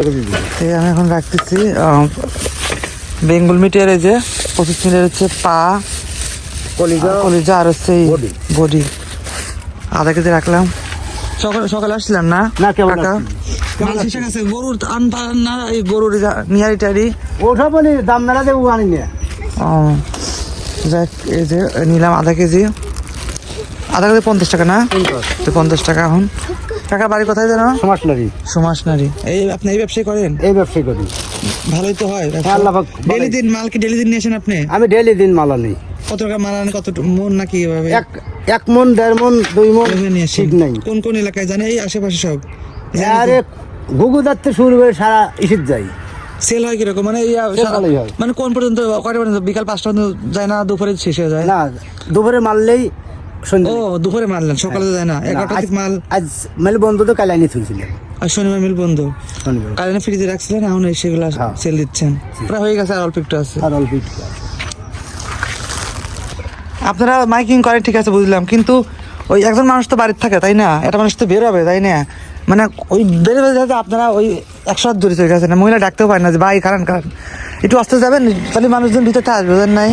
আমি এখন রাখতেছি বেঙ্গল মিটের, এই যে 25 মিনিটের হচ্ছে পা, কলিজা আর হচ্ছে বডি, আধা কেজি রাখলাম। সকালে আসছিলাম না কাকা? গরুর না, এই গরুর নিয়ারি টারি ওঠা বলি দাম মেলা দেবো আনি নিয়ে। যাক, এই যে নিলাম আধা কেজি 50 টাকা না? তো 50 টাকা। এখন কাকা বাড়ি কোথায় যেন? সমাসনারি। এই আপনি এই ব্যবসায় করেন? এই ব্যবসায় করি। ভালোই তো হয়। ডেলি দিন মাল কি ডেলি দিন নিয়ে আসেন আপনি? আমি ডেলি দিন মাল আনি। কত টাকা মাল আনেন? কত মন নাকি এভাবে? 1 মন 1.5 মন 2 মন নিয়ে আসেন? ঠিক নাই। কোন কোন এলাকায় জানেন? এই আশেপাশে সব? আরে ঘুঘু যাচ্ছে শুরু করে সারা ইসিত যাই। সেল হয় কিরকম? মানে মানে কোন পর্যন্ত, কয়টা পর্যন্ত? বিকাল 5টা পর্যন্ত যায় না? দুপুরে শেষ হয়ে যায়? না, দুপুরে মারলেই ও দুপুরে মারলেন, সকালে যায় না? 11টা থেকে মাল। আজ মেল বন্ধ তো কাল আনি থুইছিল। আর শনিবার মিল বন্ধ। কাল ফ্রিজে রাখছিলেন, এখন সেগুলো সেল দিচ্ছেন। প্রায় হয়ে গেছে, আর অল্প একটু আছে। আপনারা মাইকিং করেন ঠিক আছে, বুঝলাম, কিন্তু ওই একজন মানুষ তো বাড়িতে থাকে তাই না? একটা মানুষ তো বেরোবে তাই না? মানে ওই বেরোবে যাতে আপনারা ওই 100 হাত দূরে চলে গেছেন না, মহিলা ডাকতেও পারেন না যে ভাই কারণ একটু আসতে যাবেন, তাহলে মানুষজন ভিতরটা আসবে, বুঝেন নাই?